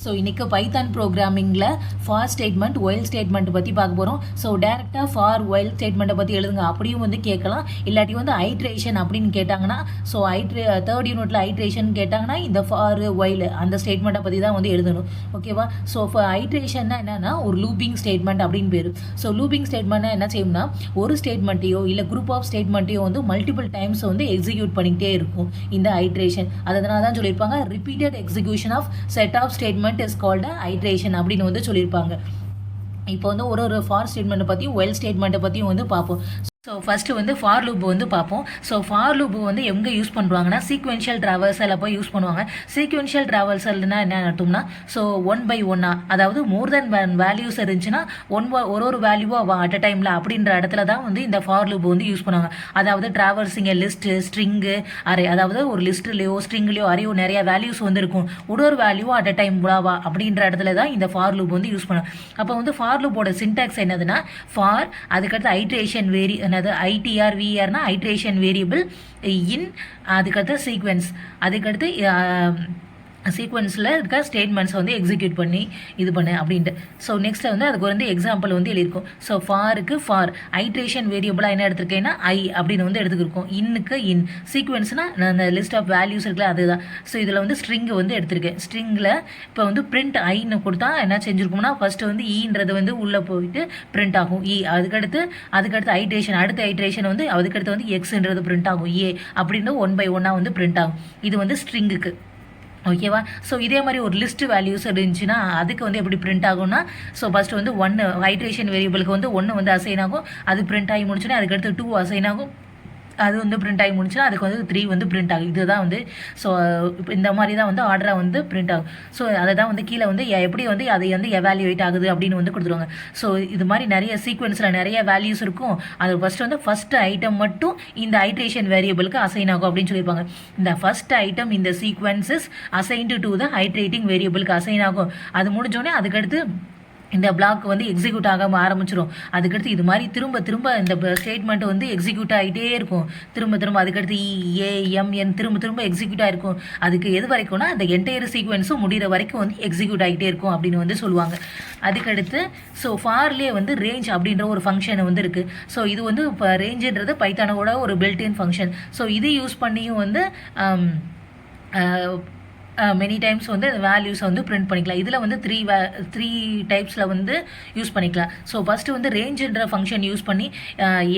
So இன்றைக்கி Python ப்ரோக்ராமிங்கில் for statement while statement பற்றி பார்க்க போகிறோம். ஸோ டேரெக்டாக ஃபார் ஒயில் ஸ்டேட்மெண்ட்டை பற்றி எழுதுங்க அப்படியும் வந்து கேட்கலாம். இல்லாட்டி வந்து ஐட்ரேஷன் அப்படின்னு கேட்டாங்கன்னா, ஸோ தேர்ட் யூனிட்டில் ஐட்ரேஷன் கேட்டாங்கன்னா இந்த ஃபார் ஒயில் அந்த ஸ்டேட்மெண்ட்டை பற்றி தான் வந்து எழுதணும். ஓகேவா? ஸோ ஐட்ரேஷன்னா என்னென்னா ஒரு லூப்பிங் ஸ்டேட்மெண்ட் அப்படின்னு பேர். ஸோ லூப்பிங் ஸ்டேட்மெண்ட்னா என்ன செய்யும்னா, ஒரு ஸ்டேட்மெண்ட்டையோ இல்லை குரூப் ஆஃப் ஸ்டேட்மெண்ட்டையோ வந்து மல்டிபிள் டைம்ஸ் வந்து எக்ஸிக்யூட் பண்ணிக்கிட்டே இருக்கும் இந்த ஐட்ரேஷன். அதனால தான் சொல்லியிருப்பாங்க repeated execution of set of statement is called iteration அப்படின்னு வந்து சொல்லியிருப்பாங்க. இப்போ வந்து ஒரு ஃபார் ஸ்டேட்மெண்ட்டை பற்றியும் ஒயில் ஸ்டேட்மெண்ட்டை பற்றியும் வந்து பார்ப்போம். ஸோ ஃபஸ்ட்டு வந்து ஃபார் லூப் வந்து பார்ப்போம். ஸோ ஃபார் லூப் வந்து எங்கே யூஸ் பண்ணுவாங்கன்னா சீக்வென்ஷியல் ட்ராவல்ஸில் போய் யூஸ் பண்ணுவாங்க. சீக்வென்ஷியல் ட்ராவல்ஸல்னா என்ன அர்த்தம்னா, ஸோ 1 by 1 அதாவது மோர் தென் வேல்யூஸ் இருந்துச்சுன்னா ஒரு வேல்யூவாக அட் அ டைமில் அப்படின்ற இடத்துல தான் வந்து இந்த ஃபார் லூப் வந்து யூஸ் பண்ணுவாங்க. அதாவது ட்ராவல்ஸிங்க லிஸ்ட்டு ஸ்ட்ரிங்கு அரே, அதாவது ஒரு லிஸ்ட்லேயோ ஸ்ட்ரிங்லேயோ அரையோ நிறைய வேல்யூஸ் வந்து இருக்கும். ஒரு வேல்யூவா அட் அ டைம் வா அப்படின்ற இடத்துல தான் இந்த ஃபார் லூப் வந்து யூஸ் பண்ணுவாங்க. அப்போ வந்து ஃபார் லூப்போட சின்டாக்ஸ் என்னதுன்னா, ஃபார் அதுக்கடுத்து ஐட்ரேஷன் ஐடிஆர் விஆர்னா ஐட்ரேஷன் வேரியபிள் இன், அதுக்கடுத்து சீக்வென்ஸ், அதுக்கடுத்து சீக்வன்ஸில் இருக்க ஸ்டேட்மெண்ட்ஸை வந்து எக்ஸிக்யூட் பண்ணி இது பண்ணு அப்படின்ட்டு. ஸோ நெக்ஸ்ட் வந்து அதுக்கு வந்து எக்ஸாம்பிள் வந்து எழுதியிருக்கும். ஸோ ஃபாருக்கு ஃபார் ஐட்ரேஷன் வேரியபிளாக என்ன எடுத்திருக்கேன்னா ஐ அப்படின்னு வந்து எடுத்துக்கிருக்கோம். இன்னுக்கு இன், சீக்வன்ஸ்னால் அந்த லிஸ்ட் ஆஃப் வேல்யூஸ் இருக்குல்ல அதுதான். ஸோ இதில் வந்து ஸ்ட்ரிங் வந்து எடுத்திருக்கேன். ஸ்ட்ரிங்கில் இப்போ வந்து பிரிண்ட் ஐன்னு கொடுத்தா என்ன செஞ்சுருக்கோம்னா, ஃபஸ்ட்டு வந்து ஈன்றது வந்து உள்ளே போயிட்டு பிரிண்ட் ஆகும் இ, அதுக்கடுத்து ஐட்ரேஷன், அடுத்த ஐட்ரேஷன் வந்து அதுக்கடுத்து வந்து எக்ஸ்ன்றது பிரிண்ட் ஆகும் ஏ அப்படின்னு 1 by 1 வந்து பிரிண்ட் ஆகும். இது வந்து ஸ்ட்ரிங்குக்கு. ஓகேவா? ஸோ இதே மாதிரி ஒரு லிஸ்ட் வேல்யூஸ் இருந்துச்சுன்னா அதுக்கு வந்து எப்படி பிரிண்ட் ஆகும்னா, ஸோ ஃபஸ்ட்டு வந்து 1 ஐட்ரேஷன் வேரியபிளுக்கு வந்து 1 வந்து அசைன் ஆகும். அது பிரிண்ட் ஆகி முடிச்சுன்னா அதுக்கடுத்து 2 அசைன் ஆகும். அது வந்து பிரிண்ட் ஆகி முடிச்சுன்னா அதுக்கு வந்து 3 வந்து பிரிண்ட் ஆகும். இதுதான் வந்து ஸோ இப்போ இந்த மாதிரி தான் வந்து ஆர்டராக வந்து பிரிண்ட் ஆகும். ஸோ அதை தான் வந்து கீழே வந்து எப்படி வந்து அதை வந்து எவாலுவேட் ஆகுது அப்படின்னு வந்து கொடுத்துருவாங்க. ஸோ இது மாதிரி நிறைய சீக்வன்ஸில் நிறைய வேல்யூஸ் இருக்கும். அது ஃபஸ்ட்டு ஐட்டம் மட்டும் இந்த ஐட்ரேஷன் வேரியபிளுக்கு அசைன் ஆகும் அப்படின்னு சொல்லியிருப்பாங்க. இந்த ஃபஸ்ட் ஐட்டம் இந்த sequences assigned to the iterating வேரியபிளுக்கு அசைன் ஆகும். அது முடிஞ்சோடனே அதுக்கடுத்து இந்த பிளாக் வந்து எக்ஸிக்யூட் ஆகாமல் ஆரம்பிச்சிடும். அதுக்கடுத்து இது மாதிரி திரும்ப இந்த ஸ்டேட்மெண்ட் வந்து எக்ஸிக்யூட் ஆகிட்டே இருக்கும். திரும்ப அதுக்கடுத்து EAMN திரும்ப எக்ஸிக்யூட் ஆகிருக்கும். அதுக்கு எது வரைக்கும்னா அந்த என்டையர் சீக்வன்ஸும் முடிகிற வரைக்கும் வந்து எக்ஸிக்யூட் ஆகிட்டே இருக்கும் அப்படின்னு வந்து சொல்லுவாங்க. அதுக்கடுத்து ஸோ ஃபார்லேயே வந்து ரேஞ்ச் அப்படின்ற ஒரு ஃபங்க்ஷன் வந்து இருக்குது. ஸோ இது வந்து இப்போ ரேஞ்சுன்றது பைத்தானோட ஒரு பில்ட்-இன் ஃபங்க்ஷன். ஸோ இது யூஸ் பண்ணியும் வந்து மெனி டைம்ஸ் வந்து வேல்யூஸை வந்து பிரிண்ட் பண்ணிக்கலாம். இதில் வந்து த்ரீ டைப்ஸில் வந்து யூஸ் பண்ணிக்கலாம். ஸோ ஃபஸ்ட்டு வந்து ரேஞ்சுன்ற ஃபங்க்ஷன் யூஸ் பண்ணி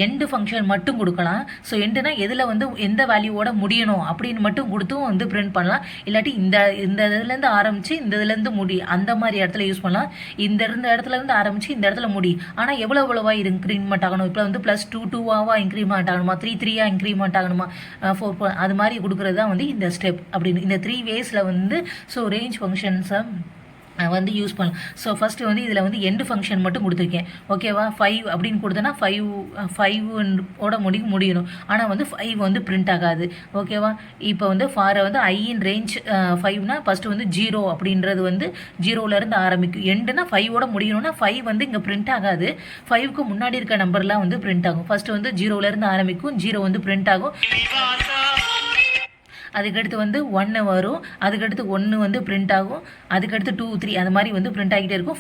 எண்டு ஃபங்க்ஷன் மட்டும் கொடுக்கலாம். ஸோ எண்டுனா எதில் வந்து எந்த வேல்யூவோட முடியணும் அப்படின்னு மட்டும் கொடுத்தும் வந்து பிரிண்ட் பண்ணலாம். இல்லாட்டி இந்த இதுலேருந்து ஆரம்பித்து இந்த இதுலேருந்து முடி அந்த மாதிரி இடத்துல யூஸ் பண்ணலாம். இந்த இடத்துலேருந்து ஆரம்பித்து இந்த இடத்துல முடி, ஆனால் எவ்வளோவா இன்க்ரிமெண்ட் ஆகணும். இப்போ வந்து +2 இன்க்ரிமெண்ட் ஆகணுமா, 3 இன்க்ரிமெண்ட் ஆகணுமா, 4 அது மாதிரி கொடுக்குறது தான் வந்து இந்த ஸ்டெப் அப்படின்னு. இந்த 3 வேஸில் வந்து ஸோ ரேஞ்ச் ஃபங்க்ஷன்ஸை வந்து யூஸ் பண்ணலாம். ஸோ ஃபஸ்ட்டு வந்து இதில் வந்து எண்டு ஃபங்க்ஷன் மட்டும் கொடுத்துருக்கேன். ஓகேவா? 5 அப்படின்னு கொடுத்தேன்னா 5 முடியணும். ஆனால் வந்து 5 வந்து பிரிண்ட் ஆகாது. ஓகேவா? இப்போ வந்து ஃபாரை வந்து ஐயின் ரேஞ்ச் 5னா ஃபஸ்ட்டு வந்து 0 அப்படின்றது வந்து 0லேருந்து ஆரம்பிக்கும். எண்டுனா 5 முடியணும்னா 5 வந்து இங்கே பிரிண்ட் ஆகாது. 5க்கு முன்னாடி இருக்க நம்பர்லாம் வந்து பிரிண்ட் ஆகும். ஃபஸ்ட்டு வந்து 0லேருந்து ஆரம்பிக்கும், 0 வந்து பிரிண்ட் ஆகும். அதுக்கடுத்து வந்து 1 வரும், அதுக்கடுத்து 1 வந்து பிரிண்ட் ஆகும், அதுக்கடுத்து 2 3 அது மாதிரி வந்து பிரிண்ட் ஆகிட்டே இருக்கும்.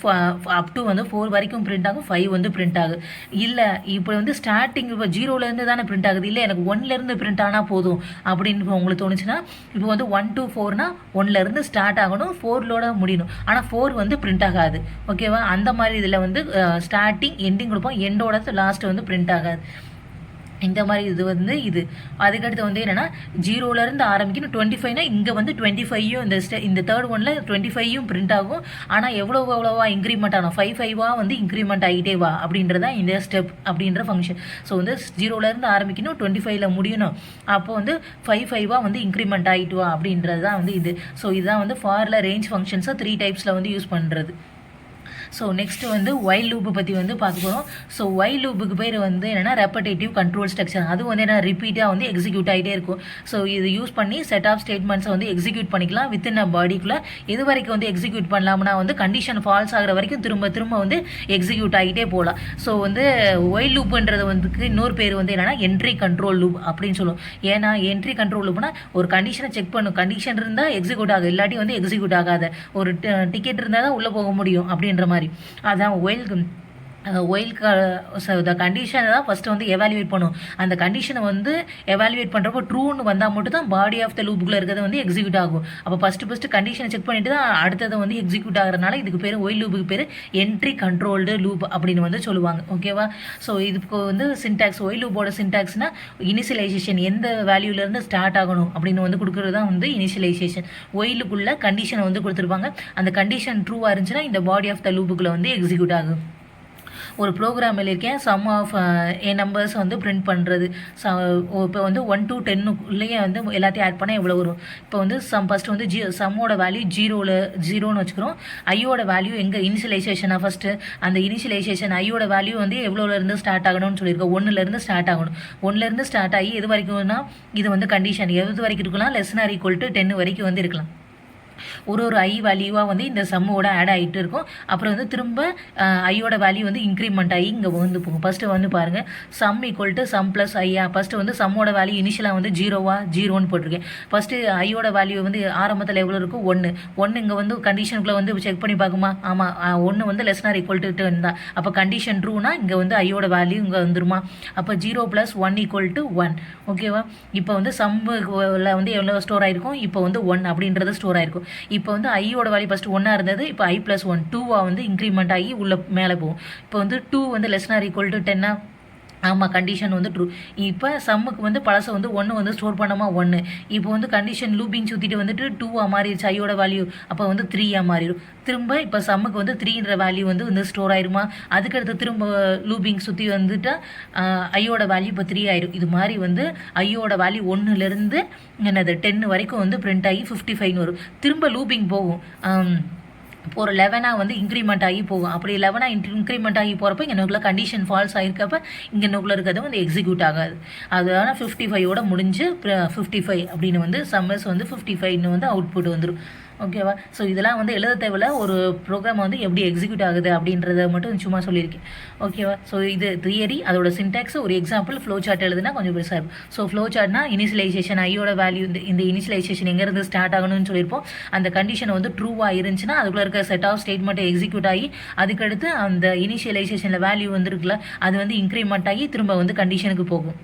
அப் டு வந்து 4 வரைக்கும் பிரிண்ட் ஆகும், 5 வந்து பிரிண்ட் ஆகும். இல்லை இப்போ வந்து ஸ்டார்டிங் இப்போ 0லேருந்து தானே பிரிண்ட் ஆகுது, இல்லை எனக்கு 1லேருந்து பிரிண்ட் ஆனால் போதும் அப்படின்னு உங்களுக்கு தோணுச்சுன்னா, இப்போ வந்து 1 to 4னா 1லேருந்து ஸ்டார்ட் ஆகணும், 4லோட முடியணும். ஆனால் 4 வந்து பிரிண்ட் ஆகாது. ஓகேவா? அந்த மாதிரி இதில் வந்து ஸ்டார்டிங் எண்டிங் கொடுப்போம், எண்டோட லாஸ்ட்டு வந்து பிரிண்ட் ஆகாது. இந்த மாதிரி இது வந்து இது. அதுக்கடுத்து வந்து என்னென்னா 0லேருந்து ஆரம்பிக்கணும். 25னா இங்கே வந்து 25யும் இந்த தேர்ட் ஒனில் 25யும் பிரிண்ட் ஆகும். ஆனால் எவ்வளோவா இன்க்ரிமெண்ட் ஆகணும், 5 வந்து இன்க்ரிமெண்ட் ஆகிட்டே வா அப்படின்றதா இந்த ஸ்டெப் அப்படின்ற ஃபங்க்ஷன். ஸோ வந்து 0லேருந்து ஆரம்பிக்கணும், 25ல் முடியணும். அப்போ வந்து 5 வந்து இன்க்ரிமெண்ட் ஆகிட்டு வா அப்படின்றது தான் வந்து இது. ஸோ இதுதான் வந்து ஃபாரில் ரேஞ்ச் ஃபங்க்ஷன்ஸை 3 டைப்ஸில் வந்து யூஸ் பண்ணுறது. ஸோ நெக்ஸ்ட்டு வந்து ஒயில் லூப்பை பற்றி வந்து பார்க்க போகிறோம். ஸோ ஒயில் லூப்புக்கு பேர் வந்து என்னென்னா ரெப்படேட்டிவ் கண்ட்ரோல் ஸ்ட்ரக்சர். அது வந்து என்ன ரிப்பீட்டாக வந்து எக்ஸிக்யூட் ஆகிட்டே இருக்கும். ஸோ இது யூஸ் பண்ணி செட் ஆஃப் ஸ்டேட்மெண்ட்ஸை வந்து எக்ஸிக்யூட் பண்ணிக்கலாம் வித்தின் அ பாடிக்குள்ளே. எது வரைக்கும் வந்து எக்ஸிக்யூட் பண்ணலாம்னா வந்து கண்டிஷன் ஃபால்ஸ் ஆகிற வரைக்கும் திரும்ப திரும்ப வந்து எக்ஸிக்யூட் ஆகிட்டே போகலாம். ஸோ வந்து ஒயில் லூப்புன்றது வந்து இன்னொரு பேர் வந்து என்னென்னா என்ட்ரி கண்ட்ரோல் லூப் அப்படின்னு சொல்லுவோம். ஏன்னா என்ட்ரி கண்ட்ரோல் லூப்னா ஒரு கண்டிஷனை செக் பண்ணும், கண்டிஷன் இருந்தால் எக்ஸிக்யூட் ஆகும், இல்லாட்டி வந்து எக்ஸிக்யூட் ஆகாத. ஒரு டிக்கெட் இருந்தால் தான் உள்ளே போக முடியும் அப்படின்ற மாதிரி. அதான் ஒயில் த கண்டிஷனை தான் ஃபஸ்ட்டு வந்து எவாலுவேட் பண்ணும். அந்த கண்டிஷனை வந்து எவாலுவேட் பண்ணுறப்போ ட்ரூன்னு வந்தால் மட்டும் தான் பாடி ஆஃப் த லூப்புக்குள்ளே இருக்கிறது வந்து எக்ஸிக்யூட் ஆகும். அப்போ ஃபஸ்ட்டு கண்டிஷனை செக் பண்ணிட்டு தான் அடுத்ததை வந்து எக்ஸிக்யூட் ஆகிறதுனால இதுக்கு பேர் ஒயில் லூப்புக்கு பேர் என்ட்ரி கண்ட்ரோல்டு லூப் அப்படின்னு வந்து சொல்லுவாங்க. ஓகேவா? ஸோ இதுக்கு வந்து சின்டாக்ஸ், ஒயில் லூப்போட சின்டாக்ஸ்னால் இனிஷியலைசேஷன் எந்த வேல்யூலேருந்து ஸ்டார்ட் ஆகணும் அப்படின்னு வந்து கொடுக்குறது தான் வந்து இனிஷியலைசேஷன். ஒயிலுக்குள்ளே கண்டிஷனை வந்து கொடுத்துருப்பாங்க. அந்த கண்டிஷன் ட்ரூவாக இருந்துச்சுன்னா இந்த பாடி ஆஃப் த லூப்புக்குள்ளே வந்து எக்ஸிக்யூட் ஆகும். ஒரு ப்ரோக்ராம் எழுதியிருக்கேன், சம் ஆஃப் ஏ நம்பர்ஸ் வந்து பிரிண்ட் பண்ணுறது. இப்போ வந்து 1 to 10க்குள்ளேயே வந்து எல்லாத்தையும் ஆட் பண்ணால் எவ்வளோ வரும். இப்போ வந்து ஃபஸ்ட்டு வந்து சம்மோட வேல்யூ 0ன்னு வச்சுக்கிறோம். ஐயோட வேல்யூ எங்கே இனிஷியலைசேஷனாக ஃபஸ்ட்டு அந்த இனிஷியலைசேஷன் ஐயோட வேல்யூ வந்து எவ்வளோலேருந்து ஸ்டார்ட் ஆகணும்னு சொல்லியிருக்கோம். 1லேருந்து ஸ்டார்ட் ஆகணும். 1லேருந்து ஸ்டார்ட் ஆகி எது வரைக்கும்னா இது வந்து கண்டிஷன் எது வரைக்கும் இருக்கலாம், <= 10 வரைக்கும் வந்து இருக்கலாம். ஒரு ஐ வேல்யூவாக வந்து இந்த சம்மோட ஆட் ஆகிட்டு இருக்கும். அப்புறம் வந்து திரும்ப ஐயோட வேல்யூ வந்து இன்க்ரிமெண்ட் ஆகி இங்கே வந்து போகும். ஃபஸ்ட்டு வந்து பாருங்கள், சம் = சம் ப்ளஸ் ஐயா. ஃபஸ்ட்டு வந்து சம்மோட வேல்யூ இனிஷியலாக வந்து 0ன்னு போட்டிருக்கேன். ஃபஸ்ட்டு ஐயோட வேல்யூ வந்து ஆரம்பத்தில் எவ்வளோ இருக்கும், 1 இங்கே வந்து கண்டிஷனுக்குள்ளே வந்து செக் பண்ணி பார்க்குமா, ஆமாம் 1 வந்து <= 10 தான். அப்போ கண்டிஷன் ட்ரூனா இங்கே வந்து ஐயோட வேல்யூ இங்கே வந்துருமா. அப்போ 0 + 1 = 1. ஓகேவா? இப்போ வந்து சம்மில் வந்து எவ்வளோ ஸ்டோர் ஆகிருக்கும், இப்போ வந்து 1 அப்படின்றது ஸ்டோர் ஆகிருக்கும். இப்போ வந்து ஐயோட வேல்யூ ஃபஸ்ட்டு 1 இருந்தது, இப்போ I + 1 2 வந்து இன்க்ரிமெண்ட் ஆகி உள்ள மேலே போகும். இப்போ வந்து 2 வந்து <= 10. ஆமாம், கண்டிஷன் வந்து ட்ரூ. இப்போ சம்முக்கு வந்து பழசை வந்து 1 வந்து ஸ்டோர் பண்ணாமல் 1. இப்போ வந்து கண்டிஷன் லூப்பிங் சுற்றிட்டு வந்துட்டு 2 மாறிடுச்சு ஐயோட வேல்யூ. அப்போ வந்து 3 மாறிடும். திரும்ப இப்போ சம்முக்கு வந்து 3ன்ற வேல்யூ வந்து ஸ்டோர் ஆயிருமா. அதுக்கடுத்து திரும்ப லூப்பிங் சுற்றி வந்துட்டு ஐயோட வேல்யூ இப்போ 3 ஆயிடும். இது மாதிரி வந்து ஐயோட வேல்யூ 1லேருந்து 10 வரைக்கும் வந்து பிரிண்ட் ஆகி 55 வரும். திரும்ப லூப்பிங் போகும். இப்போ ஒரு 11 வந்து இன்க்ரிமெண்ட் ஆகி போகும். அப்படி 11 இன்க்ரிமெண்ட் ஆகி போகிறப்ப இங்கே நோக்கில் கண்டிஷன் ஃபால்ஸ் ஆகிருக்கப்ப இங்கே நோக்கில் இருக்கிறது வந்து எக்ஸிக்யூட் ஆகாது. அதனால 55ஓட முடிஞ்சு 55 அப்படின்னு வந்து சம்மர்ஸ் வந்து 55ன்னு வந்து அவுட்புட் வந்துடும். ஓகேவா? ஸோ இதெல்லாம் வந்து எழுத தேவையில்ல, ஒரு ப்ரோக்ராம் வந்து எப்படி எக்ஸிக்யூட் ஆகுது அப்படின்றத மட்டும் சும்மா சொல்லியிருக்கேன். ஓகேவா? ஸோ இது தியரி, அதோட சின்டாக்ஸ், ஒரு எக்ஸாம்பிள் ஃப்ளோ சார்ட் எழுதுனா கொஞ்சம் பெருசாக இருக்கும். ஸோ ஃப்ளோ சார்ட்னா இனிஷியலைசேஷன் ஐயோட வேல்யூ இந்த இனிஷியலைசேஷன் எங்கேருந்து ஸ்டார்ட் ஆகணும்னு சொல்லியிருப்போம். அந்த கண்டிஷன் வந்து ட்ரூவாக இருந்துச்சுன்னா அதுக்குள்ளே இருக்க செட் ஆஃப் ஸ்டேட்மெண்ட்டை எக்ஸிக்யூட் ஆகி அதுக்கடுத்து அந்த இனிஷியலைசேஷனில் வேல்யூ வந்துருக்குல்ல அது வந்து இன்க்ரிமெண்ட் ஆகி திரும்ப வந்து கண்டிஷனுக்கு போகும்.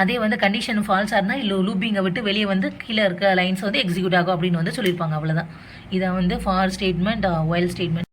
அதே வந்து கண்டிஷன் ஃபால்ஸாக இருந்தால் இல்லை லூப்பிங்கை விட்டு வெளியே வந்து கீழே இருக்க லைன்ஸ் வந்து எக்ஸிக்யூட் ஆகும் அப்படின்னு வந்து சொல்லியிருப்பாங்க. அவ்வளோதான். இதை வந்து ஃபார் ஸ்டேட்மெண்ட், ஒயில் ஸ்டேட்மெண்ட்.